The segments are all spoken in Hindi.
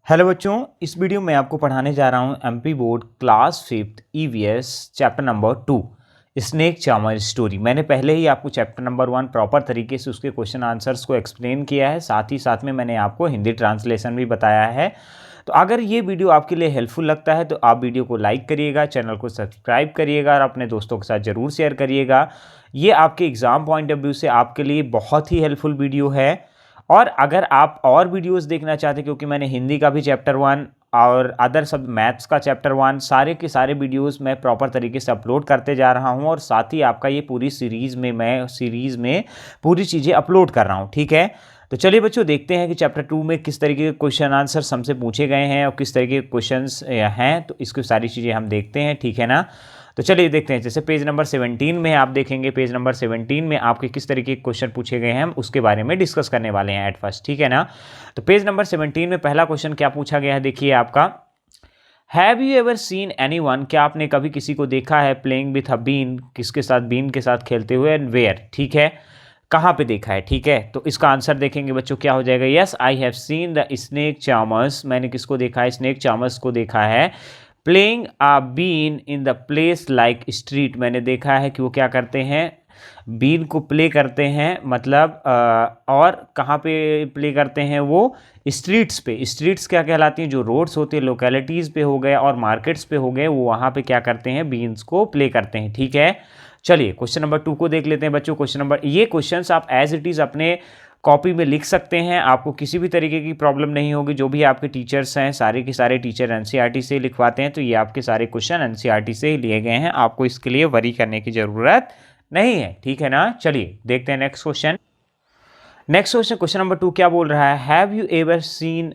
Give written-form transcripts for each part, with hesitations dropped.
हेलो बच्चों, इस वीडियो में आपको पढ़ाने जा रहा हूँ MP board class 5th EVS chapter number 2 snake charmer story. मैंने पहले ही आपको चैप्टर नंबर 1 प्रॉपर तरीके से उसके क्वेश्चन आंसर्स को एक्सप्लेन किया है, साथ ही साथ में मैंने आपको हिंदी ट्रांसलेशन भी बताया है। तो अगर ये वीडियो आपके लिए हेल्पफुल लगता है तो आप वीडियो को लाइक करिएगा, चैनल को सब्सक्राइब करिएगा और अपने दोस्तों के साथ ज़रूर शेयर करिएगा। ये आपके एग्ज़ाम पॉइंट ऑफ व्यू से आपके लिए बहुत ही हेल्पफुल वीडियो है। और अगर आप और वीडियोस देखना चाहते हैं, क्योंकि मैंने हिंदी का भी चैप्टर 1 और अदर सब मैथ्स का चैप्टर 1 सारे के सारे वीडियोस मैं प्रॉपर तरीके से अपलोड करते जा रहा हूं और साथ ही आपका ये पूरी सीरीज़ में पूरी चीज़ें अपलोड कर रहा हूं। ठीक है, तो चलिए बच्चों देखते हैं कि चैप्टर 2 में किस तरीके के क्वेश्चन आंसर हमसे पूछे गए हैं और किस तरीके के क्वेश्चंस हैं। तो इसकी सारी चीज़ें हम देखते हैं, ठीक है ना। तो चलिए देखते हैं। जैसे पेज नंबर 17 में आप देखेंगे, पेज नंबर 17 में आपके किस तरीके के क्वेश्चन पूछे गए हैं हम उसके बारे में डिस्कस करने वाले हैं एट फर्स्ट, ठीक है ना। तो पेज नंबर 17 में पहला क्वेश्चन क्या पूछा गया है, देखिए आपका, have you ever seen anyone, क्या आपने कभी किसी को देखा है, प्लेइंग विथ अ बीन, किसके साथ, बीन के साथ खेलते हुए, एंड वेयर, ठीक है, कहाँ पे देखा है, ठीक है। तो इसका आंसर देखेंगे बच्चों क्या हो जाएगा, yes I have seen the snake charmers, मैंने किसको देखा है, स्नेक चार्मर्स को देखा है। Playing a been in the place like street, मैंने देखा है कि वो क्या करते हैं, बीन को प्ले करते हैं, मतलब और कहाँ पे प्ले करते हैं वो, स्ट्रीट्स पे। स्ट्रीट्स क्या कहलाती हैं, जो रोड्स होते हैं, लोकेलिटीज़ पे हो गए और मार्केट्स पे हो गए, वो वहाँ पे क्या करते हैं, बीन्स को प्ले करते हैं, ठीक है। चलिए क्वेश्चन नंबर 2 को देख लेते हैं बच्चों। क्वेश्चन नंबर, ये क्वेश्चंस आप एज इट इज़ अपने कॉपी में लिख सकते हैं, आपको किसी भी तरीके की प्रॉब्लम नहीं होगी। जो भी आपके टीचर्स हैं, सारे के सारे टीचर एनसीईआरटी से लिखवाते हैं, तो ये आपके सारे क्वेश्चन एनसीईआरटी से ही लिए गए हैं, आपको इसके लिए वरी करने की ज़रूरत नहीं है, ठीक है ना। चलिए देखते हैं next question. Next question, question number 2 क्या बोल रहा है, have you ever seen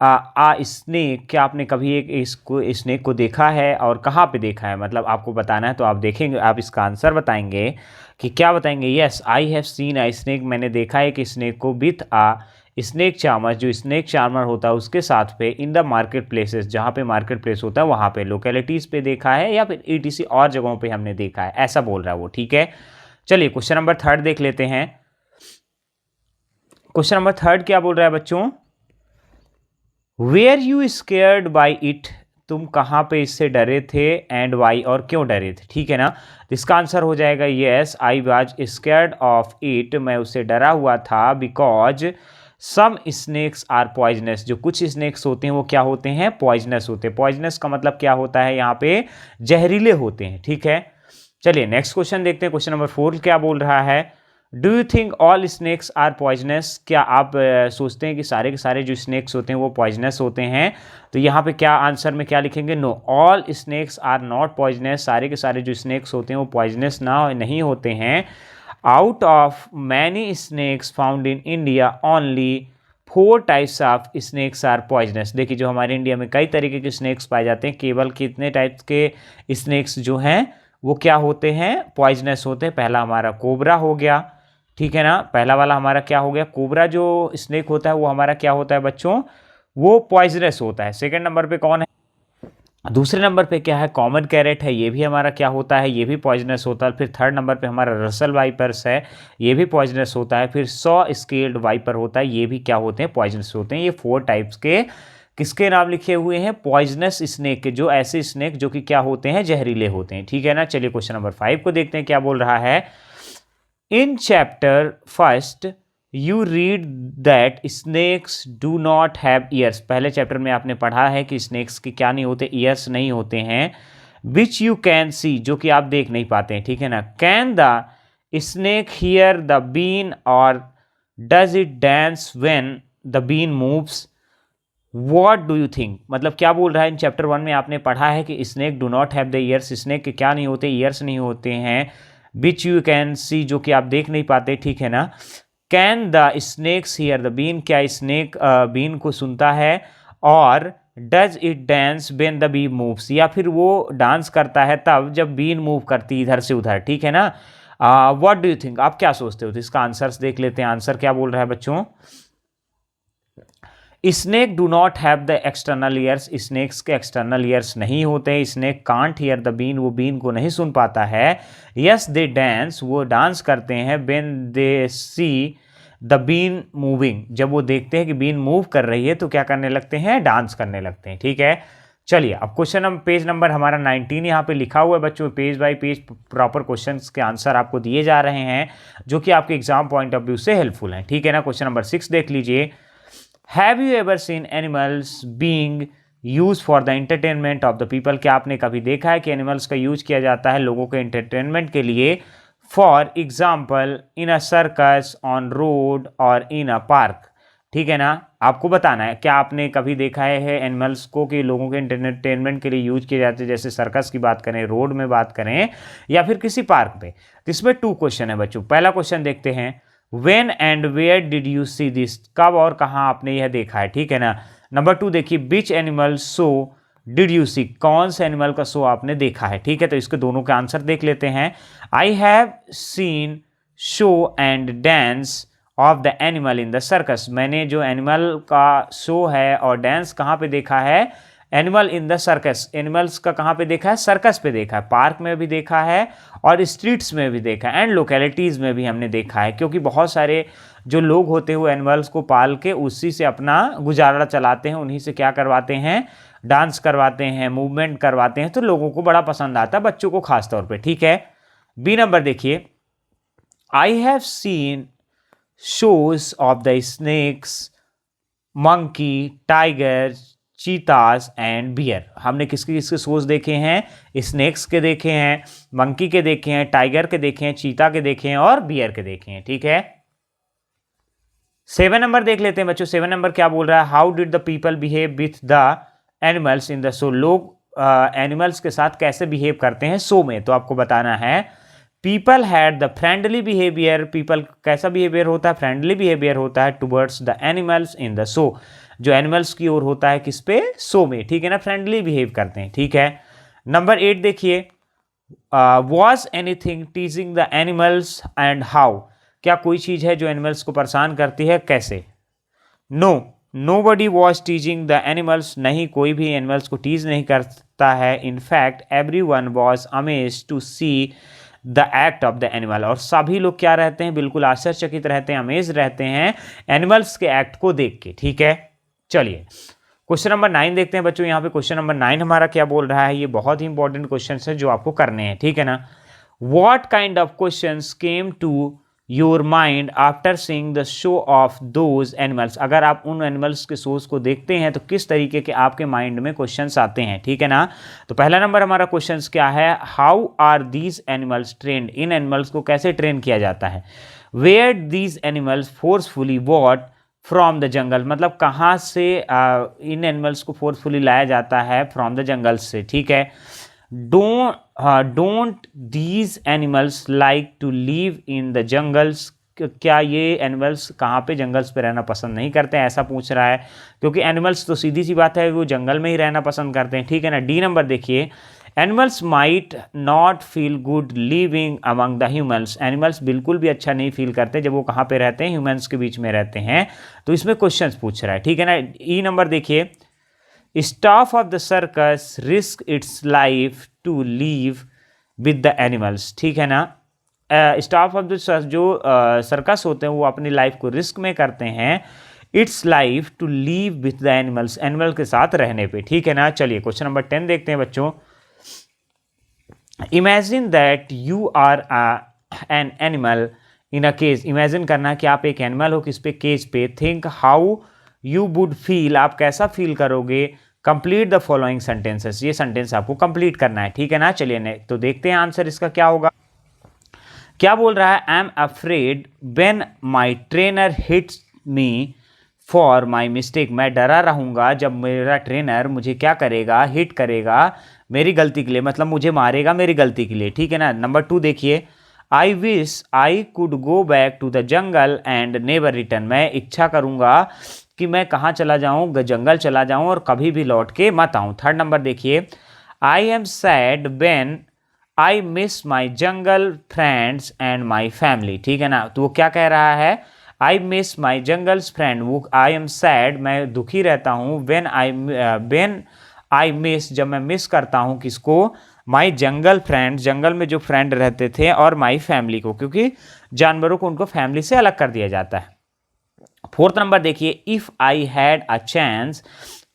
snake, क्या आपने कभी एक इसको स्नेक को देखा है और कहाँ पे देखा है, मतलब आपको बताना है। तो आप देखेंगे, आप इसका आंसर बताएंगे कि क्या बताएंगे, yes I have seen a snake, मैंने देखा है कि स्नेक को विथ आ स्नेक चार्मर, जो स्नेक चार्मर होता है उसके साथ पे, इन द मार्केट प्लेसेस, जहाँ पे मार्केट प्लेस होता है वहाँ पे, लोकेलिटीज़ पे देखा है या फिर ईटीसी और जगहों पे हमने देखा है, ऐसा बोल रहा है वो, ठीक है। चलिए क्वेश्चन नंबर 3 देख लेते हैं। क्वेश्चन नंबर 3 क्या बोल रहा है बच्चों, were you scared by it, तुम कहाँ पे इससे डरे थे, एंड वाई, और क्यों डरे थे, ठीक है ना। तो इसका आंसर हो जाएगा yes I was scared of it, मैं उससे डरा हुआ था, because some snakes are poisonous, जो कुछ स्नेक्स होते हैं वो क्या होते हैं, पॉइजनस होते हैं। पॉइजनस का मतलब क्या होता है, यहाँ पे जहरीले होते हैं, ठीक है। चलिए नेक्स्ट क्वेश्चन देखते हैं। क्वेश्चन नंबर 4 क्या बोल रहा है, do you think all snakes are poisonous, क्या आप सोचते हैं कि सारे के सारे जो स्नेक्स होते हैं वो पॉइजनस होते हैं। तो यहाँ पे क्या आंसर में क्या लिखेंगे, no all snakes are not poisonous, सारे के सारे जो स्नेक्स होते हैं वो पॉइजनस नहीं होते हैं। Out of many snakes found in India only 4 types of snakes are poisonous, देखिए जो हमारे इंडिया में कई तरीके के स्नेक्स पाए जाते हैं, केवल कितने टाइप्स के स्नेक्स जो हैं वो क्या होते हैं, पॉइजनस होते हैं। पहला हमारा कोबरा हो गया, ठीक है ना, पहला वाला हमारा क्या हो गया, कोबरा जो स्नेक होता है वो हमारा क्या होता है बच्चों, वो पॉइजनस होता है। सेकंड नंबर पे कौन है, दूसरे नंबर पे क्या है, कॉमन कैरेट है, ये भी हमारा क्या होता है, ये भी पॉइजनस होता है। फिर थर्ड नंबर पे हमारा रसल वाइपर्स है, ये भी पॉइजनस होता है। फिर 100 स्केल्ड वाइपर होता है, ये भी क्या होते हैं, पॉइजनस होते हैं। ये 4 टाइप्स के किसके नाम लिखे हुए हैं, पॉइजनस स्नेक के, जो ऐसे स्नेक जो कि क्या होते हैं, जहरीले होते हैं, ठीक है ना। चलिए क्वेश्चन नंबर 5 को देखते हैं क्या बोल रहा है, in chapter first you read that snakes do not have ears, पहले चैप्टर में आपने पढ़ा है कि स्नेक्स के क्या नहीं होते, ईयर्स नहीं होते हैं। विच यू कैन सी, जो कि आप देख नहीं पाते हैं, ठीक है ना। Can the snake hear the been और does it dance when the been moves, what do you think, मतलब क्या बोल रहा है, इन चैप्टर 1 में आपने पढ़ा है कि snake do not have the years, snake के क्या नहीं होते, ईयर्स नहीं होते हैं। विच यू कैन सी, जो कि आप देख नहीं पाते, ठीक है ना। Can the snakes hear the been, क्या स्नेक बीन को सुनता है, और does it dance when the been moves, या फिर वो डांस करता है तब जब बीन मूव करती इधर से उधर, ठीक है ना। व्हाट डू यू थिंक, आप क्या सोचते हो। तो इसका आंसर्स देख लेते हैं। आंसर क्या बोल रहा है बच्चों, snake do not have the external ears, snakes के एक्सटर्नल ईयर्स नहीं होते। Snake can't hear the been, वो बीन को नहीं सुन पाता है। यस दे डांस, वो डांस करते हैं। When they see the been moving, जब वो देखते हैं कि बीन मूव कर रही है तो क्या करने लगते हैं, डांस करने लगते हैं। ठीक है, चलिए अब क्वेश्चन पेज नंबर हमारा 19 यहाँ पे लिखा हुआ है बच्चों, page bye page proper questions के आंसर आपको दिए जा रहे हैं जो कि आपके एग्जाम पॉइंट ऑफ व्यू से हेल्पफुल हैं। ठीक है ना, क्वेश्चन नंबर 6 देख लीजिए। Have you ever seen animals being use for the entertainment of the people, क्या आपने कभी देखा है कि एनिमल्स का यूज किया जाता है लोगों के एंटरटेनमेंट के लिए? For example in a circus, on road और इन अ पार्क। ठीक है ना, आपको बताना है क्या आपने कभी देखा है एनिमल्स को कि लोगों के एंटरटेनमेंट के लिए यूज किए जाते हैं, जैसे सर्कस की बात करें, रोड में बात करें या फिर किसी पार्क पे। तो इसमें 2 क्वेश्चन है बच्चों। पहला क्वेश्चन देखते हैं, when and where did you see this, कब और कहाँ आपने यह देखा है। ठीक है ना। नंबर 2 देखिए, which animal show did you see, कौन से एनिमल का शो आपने देखा है। ठीक है, तो इसके दोनों का आंसर देख लेते हैं। आई have scene show and dance of the animal in the circus, मैंने जो एनिमल का शो है और डांस कहाँ पे देखा है, animal in the circus, animals का कहाँ पे देखा है, सर्कस पे देखा है, पार्क में भी देखा है और स्ट्रीट्स में भी देखा है एंड लोकेलिटीज़ में भी हमने देखा है, क्योंकि बहुत सारे जो लोग होते हैं वो एनिमल्स को पाल के उसी से अपना गुजारा चलाते हैं, उन्हीं से क्या करवाते हैं, डांस करवाते हैं, मूवमेंट करवाते हैं, तो लोगों को बड़ा पसंद आता है, बच्चों को खास तौर पे। ठीक है, बी नंबर देखिए, I have seen shows of the snakes, monkey, tiger, cheetahs and bear, हमने किसके किसके शोज देखे हैं, स्नेक्स के देखे हैं, मंकी के देखे हैं, टाइगर के देखे हैं, चीता के देखे हैं और बियर के देखे हैं। ठीक है, 7 नंबर देख लेते हैं बच्चों। 7 नंबर क्या बोल रहा है, how did the people behave with the animals in the show, लोग एनिमल्स के साथ कैसे बिहेव करते हैं शो में, तो आपको बताना है। People had the friendly behaviour, people कैसा बिहेवियर होता है, फ्रेंडली बिहेवियर होता है towards the animals in the show, जो एनिमल्स की ओर होता है किस पे, शो में। ठीक है ना, फ्रेंडली बिहेव करते हैं। ठीक है, नंबर 8 देखिए, was anything टीजिंग the animals and how, क्या कोई चीज़ है जो एनिमल्स को परेशान करती है, कैसे? No, nobody was teasing the animals, नहीं कोई भी एनिमल्स को टीज नहीं करता है। In fact everyone was amazed to see the act of the animal, और सभी लोग क्या रहते हैं, बिल्कुल आश्चर्यचकित रहते हैं, अमेज रहते हैं एनिमल्स के एक्ट को देख के। ठीक है, चलिए क्वेश्चन नंबर 9 देखते हैं बच्चों। यहाँ पे क्वेश्चन नंबर 9 हमारा क्या बोल रहा है, ये बहुत ही इंपॉर्टेंट क्वेश्चन है जो आपको करने हैं। ठीक है ना, what kind of questions came to your mind after seeing the show of those animals, अगर आप उन एनिमल्स के शोज को देखते हैं तो किस तरीके के आपके माइंड में क्वेश्चंस आते हैं। ठीक है ना, तो पहला नंबर हमारा क्वेश्चंस क्या है, how are these animals trained, इन एनिमल्स को कैसे ट्रेन किया जाता है। वेयर दीज एनिमल्स फोर्सफुली वॉट फ्रॉम द जंगल, मतलब कहाँ से इन एनिमल्स को फोर्सफुली लाया जाता है, फ्रॉम द जंगल से। ठीक है, don't these animals like to live in the jungles, क्या ये एनिमल्स कहाँ पे जंगल्स पे रहना पसंद नहीं करते हैं, ऐसा पूछ रहा है, क्योंकि एनिमल्स तो सीधी सी बात है वो जंगल में ही रहना पसंद करते हैं। ठीक है ना, डी नंबर देखिए, animals might not feel good living among the humans, animals बिल्कुल भी अच्छा नहीं फील करते जब वो कहाँ पे रहते हैं, ह्यूमन्स के बीच में रहते हैं, तो इसमें क्वेश्चन पूछ रहा है। ठीक है ना, ई नंबर देखिए, staff of the circus risk its life to live with the animals. ठीक है ना, स्टाफ ऑफ द जो सर्कस होते हैं वो अपनी लाइफ को रिस्क में करते हैं, it's life to live with the animals, animal के साथ रहने पे। ठीक है ना, चलिए क्वेश्चन नंबर 10 देखते हैं बच्चों। Imagine that you are an animal in a cage, imagine करना कि आप एक एनिमल हो किस पे, केज पे। Think how you would feel, आप कैसा फील करोगे। कंप्लीट द फॉलोइंग सेंटेंसेस, ये सेंटेंस आपको कंप्लीट करना है। ठीक है ना, चलिए तो देखते हैं आंसर इसका क्या होगा। क्या बोल रहा है, I am afraid when my trainer hits me for my mistake, मैं डरा रहूंगा जब मेरा ट्रेनर मुझे क्या करेगा, हिट करेगा मेरी गलती के लिए, मतलब मुझे मारेगा मेरी गलती के लिए। ठीक है ना, नंबर 2 देखिए, I wish I could go back to the jungle and never return, मैं इच्छा करूंगा कि मैं कहाँ चला जाऊँ, जंगल चला जाऊँ और कभी भी लौट के मत आऊँ। थर्ड नंबर देखिए, I am sad when I miss my jungle friends and my family. ठीक है ना, तो वो क्या कह रहा है, I miss my jungles friend, वो आई एम सैड, मैं दुखी रहता हूँ, व्हेन आई मिस, जब मैं मिस करता हूँ किसको, माई जंगल फ्रेंड, जंगल में जो फ्रेंड रहते थे, और माई फैमिली को, क्योंकि जानवरों को उनको फैमिली से अलग कर दिया जाता है। 4th नंबर देखिए, if I had a chance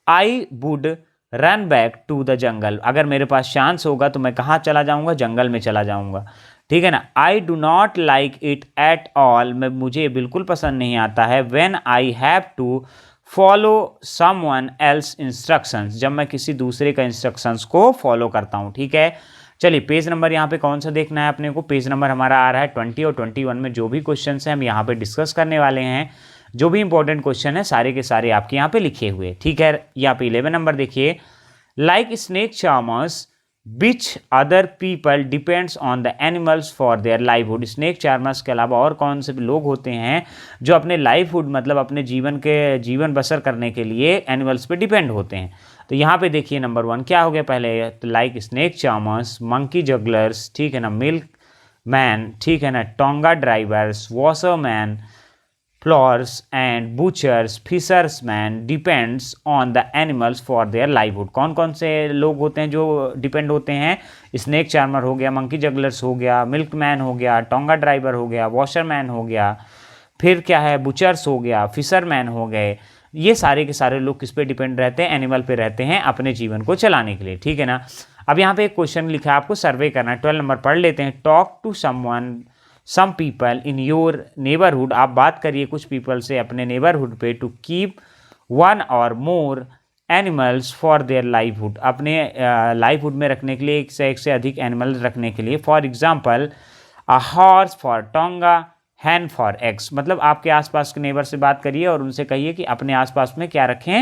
I would run back to the jungle. अगर मेरे पास चांस होगा तो मैं कहाँ चला जाऊंगा, जंगल में चला जाऊंगा, ठीक है ना। I do not like it at all, मुझे बिल्कुल पसंद नहीं आता है। When I have to follow someone else instructions, जब मैं किसी दूसरे का इंस्ट्रक्शंस को फॉलो करता हूँ, ठीक है। चलिए पेज नंबर यहाँ पे कौन सा देखना है अपने को, पेज नंबर हमारा आ रहा है 20 और 21 में जो भी क्वेश्चन हैं हम यहाँ पे डिस्कस करने वाले हैं। जो भी इंपॉर्टेंट क्वेश्चन है सारे के सारे आपके यहाँ पे लिखे हुए, ठीक है। यहाँ पे 11 नंबर देखिए, like snake charmers which other people depends on the animals for their livelihood. Snake charmers के अलावा और कौन से लोग होते हैं जो अपने लाइवहुड मतलब अपने जीवन बसर करने के लिए एनिमल्स पे डिपेंड होते हैं। तो यहाँ पे देखिए नंबर 1 क्या हो गया पहले, तो like snake charmers, monkey jugglers, ठीक है ना, मिल्क मैन, ठीक है ना, tonga drivers, washerman, flowers and butchers, fishermen depends on the animals for their livelihood. कौन कौन से लोग होते हैं जो डिपेंड होते हैं, स्नेक चार्मर हो गया, मंकी जगलर्स हो गया, मिल्क मैन हो गया, टोंगा ड्राइवर हो गया, वॉशरमैन हो गया, फिर क्या है, बुचर्स हो गया, फिशरमैन हो गए। ये सारे के सारे लोग किस पे डिपेंड रहते हैं, एनिमल पे रहते हैं अपने जीवन को चलाने के लिए, ठीक है ना। अब यहाँ पे एक क्वेश्चन लिखा है, आपको सर्वे करना है, 12 नंबर पढ़ लेते हैं। Talk to someone some people in your neighbourhood, आप बात करिए कुछ पीपल से अपने नेबरहुड पे, टू कीप वन और मोर एनिमल्स फॉर देयर लाइवहुड, अपने लाइवहुड में रखने के लिए एक से अधिक एनिमल रखने के लिए। For example a horse for tonga, hen for eggs, मतलब आपके आसपास के नेबर से बात करिए और उनसे कहिए कि अपने आसपास में क्या रखें,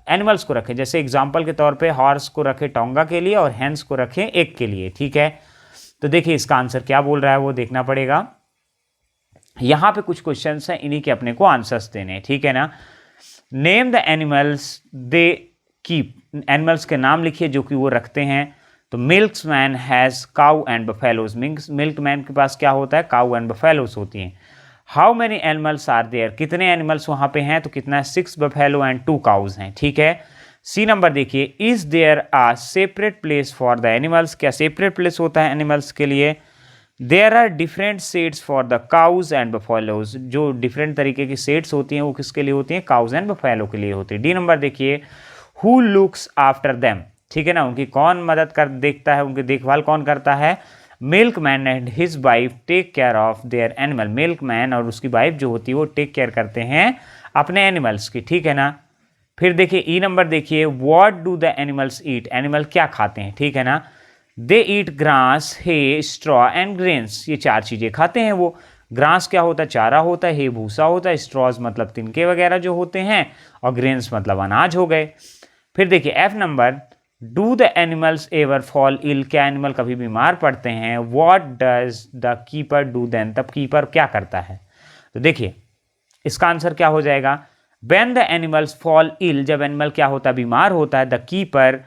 एनिमल्स को रखें। जैसे एग्जाम्पल के तौर पे हॉर्स को रखें टोंगा के लिए और हैंस को रखें एग के लिए, ठीक है। तो देखिए इसका आंसर क्या बोल रहा है वो देखना पड़ेगा। यहाँ पे कुछ क्वेश्चंस हैं, इन्हीं के अपने को आंसर्स देने हैं, ठीक है ना। Name the animals they keep, animals के नाम लिखिए जो कि वो रखते हैं। तो milkman has cow and buffaloes, milkman के पास क्या होता है, काउ एंड बफेलोज होती हैं। How many animals are there, कितने एनिमल्स वहाँ पे हैं, तो कितना है, 6 बफेलो एंड 2 काउज हैं, ठीक है। सी नंबर देखिए, is there a separate place for the animals, क्या सेपरेट प्लेस होता है एनिमल्स के लिए। There are different sets for the cows and buffaloes, जो डिफरेंट तरीके की सेट्स होती हैं वो किसके लिए होती हैं, काउज एंड बफेलो के लिए होती है। डी नंबर देखिए, हु लुक्स आफ्टर देम, ठीक है ना, उनकी कौन मदद कर देखता है, उनकी देखभाल कौन करता है। Milkman and his wife take care of their animal, milkman और उसकी वाइफ जो होती है वो टेक केयर करते हैं अपने एनिमल्स की, ठीक है ना। फिर देखिए ई नंबर देखिए, what do the animals eat, animal क्या खाते हैं, ठीक है ना। They eat grass, hay, straw and grains, ये 4 चीज़ें खाते हैं वो। ग्रास क्या होता है, चारा होता है, हे भूसा होता है, स्ट्रॉज मतलब तिनके वगैरह जो होते हैं, और ग्रेन्स मतलब अनाज हो गए। फिर देखिए F number, do the animals ever fall ill, क्या एनिमल कभी बीमार पड़ते हैं। What does the keeper do then, तब कीपर क्या करता है। तो देखिए इसका आंसर क्या हो जाएगा, when the animals fall ill, जब एनिमल क्या होता है, बीमार होता है, the keeper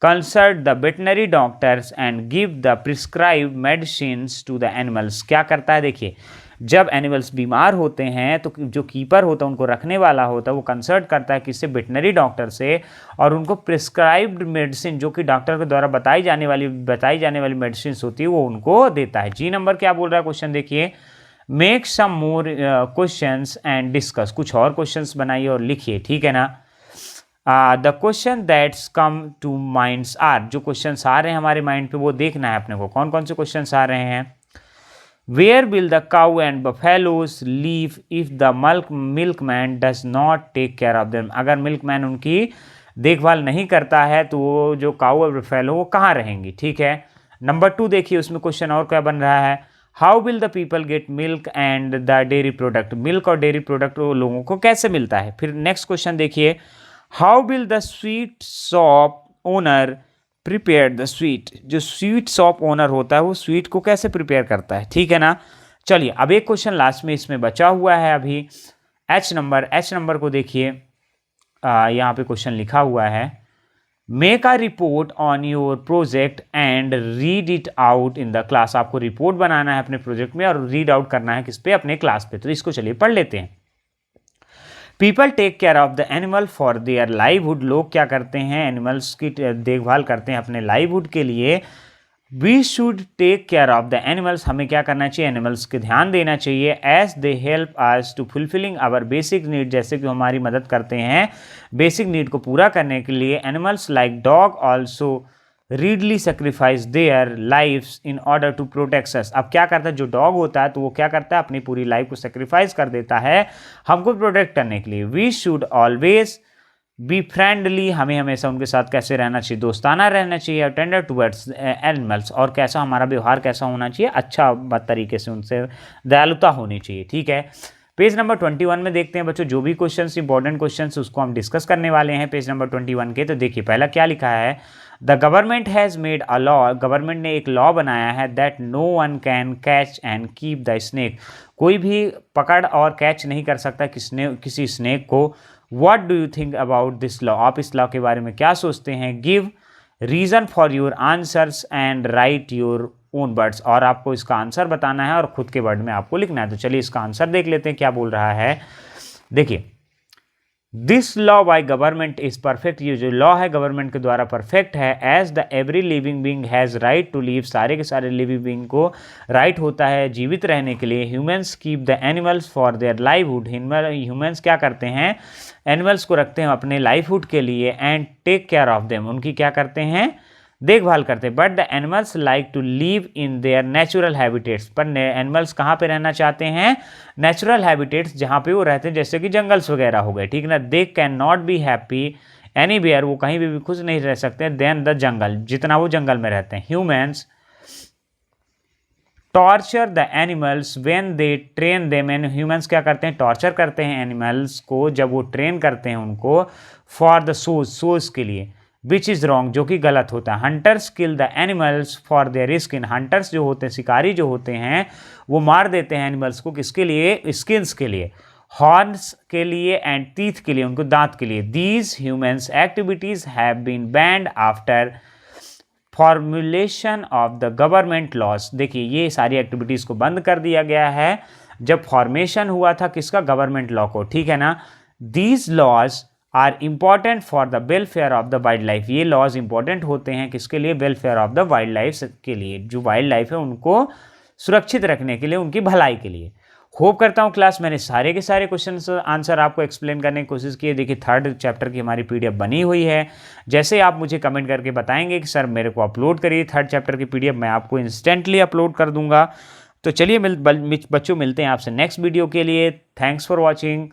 consult the veterinary doctors and give the prescribe medicines to the animals, क्या करता है, देखिए जब एनिमल्स बीमार होते हैं तो जो कीपर होता है, उनको रखने वाला होता है, वो कंसल्ट करता है किससे, वेटनरी डॉक्टर से, और उनको प्रिस्क्राइब्ड मेडिसिन जो कि डॉक्टर के द्वारा बताई जाने वाली मेडिसिन होती है वो उनको देता है। जी नंबर क्या बोल रहा है क्वेश्चन देखिए, make some more questions and discuss, कुछ और क्वेश्चंस बनाइए और लिखिए, ठीक है ना। The question that's come to minds are, जो क्वेश्चंस आ रहे हैं हमारे माइंड पे वो देखना है अपने को, कौन कौन से क्वेश्चंस आ रहे हैं। Where will the cow and buffaloes leave if the milkman does not take care of them, अगर मिल्कमैन उनकी देखभाल नहीं करता है तो वो जो काउ और बफेलो वो कहाँ रहेंगी, ठीक है। नंबर 2 देखिए उसमें क्वेश्चन और क्या बन रहा है, how will the people get milk and the dairy product, milk और डेयरी प्रोडक्ट वो लोगों को कैसे मिलता है। फिर नेक्स्ट क्वेश्चन देखिए, how will the sweet shop owner prepare the sweet, जो स्वीट शॉप ओनर होता है वो स्वीट को कैसे प्रिपेयर करता है, ठीक है ना। चलिए अब एक क्वेश्चन लास्ट में इसमें बचा हुआ है अभी, एच नंबर को देखिए, यहाँ पे क्वेश्चन लिखा हुआ है, make a report on your project and read it out in the class, आपको रिपोर्ट बनाना है अपने प्रोजेक्ट में और रीड आउट करना है किस पे, अपने क्लास पे। तो इसको चलिए पढ़ लेते हैं। People take care of the animal for their livelihood, लोग क्या करते हैं, एनिमल्स की देखभाल करते हैं अपने लाइवहुड के लिए, we should take care of the animals, हमें क्या करना चाहिए, एनिमल्स के ध्यान देना चाहिए, as they help us to fulfilling our basic need, जैसे कि हमारी मदद करते हैं बेसिक नीड को पूरा करने के लिए। Animals like dog also readily sacrifice their lifes in order to protect us. अब क्या करता है, जो डॉग होता है तो वो क्या करता है, अपनी पूरी लाइफ को सेक्रीफाइस कर देता है हमको प्रोटेक्ट करने के लिए। We should always be friendly, हमें हमेशा उनके साथ कैसे रहना चाहिए, दोस्ताना रहना चाहिए। टेंडर टूवर्ड्स एनिमल्स, और कैसा हमारा व्यवहार कैसा होना चाहिए, अच्छा तरीके से उनसे दयालुता होनी चाहिए। ठीक है, पेज नंबर 21 में देखते हैं बच्चों जो भी क्वेश्चंस इंपॉर्टेंट क्वेश्चंस उसको हम डिस्कस करने वाले हैं पेज नंबर 21 के। तो देखिए पहला क्या लिखा है, the government has made a law, government ने एक लॉ बनाया है, that no one can catch and keep the snake, कोई भी पकड़ और कैच नहीं कर सकता किसी स्नेक को। What do you think about this law, आप इस लॉ के बारे में क्या सोचते हैं। Give reason for your answers and right your own words, और आपको इसका आंसर बताना है और खुद के वर्ड में आपको लिखना है। तो चलिए इसका आंसर देख लेते हैं क्या बोल रहा है। देखिए, this law by government is perfect, ये जो लॉ है गवर्नमेंट के द्वारा परफेक्ट है। As the every living being has right to live, सारे के सारे लिविंग बींग को राइट होता है जीवित रहने के लिए। Humans keep the animals for their livelihood, humans क्या करते हैं, एनिमल्स को रखते हैं अपने लाइवहुड के लिए। And take care of them, उनकी क्या करते हैं, देखभाल करते हैं। But the animals like to live in their natural habitats, पर एनिमल्स कहाँ पे रहना चाहते हैं, नेचुरल हैबिटेट्स, जहाँ पे वो रहते हैं, जैसे कि जंगल्स वगैरह हो गए। ठीक ना, they can not be happy anywhere, वो कहीं भी खुश नहीं रह सकते, देन द जंगल, जितना वो जंगल में रहते हैं। Humans torture the animals when they train them, and humans क्या करते हैं, टॉर्चर करते हैं एनिमल्स को जब वो ट्रेन करते हैं उनको, फॉर द सोज के लिए, विच इज़ रॉन्ग, जो कि गलत होता है। Hunters kill the animals for their skin, hunters जो होते हैं, शिकारी जो होते हैं, वो मार देते हैं एनिमल्स को किसके लिए, स्किन्स के लिए, हॉर्न्स के लिए एंड टीथ के लिए, उनको दांत के लिए। These humans activities have been banned after formulation of the government laws, देखिए ये सारी एक्टिविटीज़ को बंद कर दिया गया है जब फॉर्मेशन हुआ था किसका, गवर्नमेंट लॉ को। ठीक है ना, these laws are important for the welfare of the wild life, ये लॉज इंपॉर्टेंट होते हैं किसके लिए, welfare of the wild life के लिए, जो वाइल्ड लाइफ है उनको सुरक्षित रखने के लिए, उनकी भलाई के लिए। होप करता हूँ क्लास मैंने सारे के सारे क्वेश्चन आंसर आपको एक्सप्लेन करने की कोशिश की है। देखिए 3rd चैप्टर की हमारी पीडीएफ बनी हुई है, जैसे आप मुझे कमेंट करके बताएंगे कि सर मेरे को अपलोड करिए 3rd चैप्टर की पीडीएफ, मैं आपको इंस्टेंटली अपलोड कर दूंगा। तो चलिए बच्चों मिलते हैं आपसे नेक्स्ट वीडियो के लिए। Thanks for watching.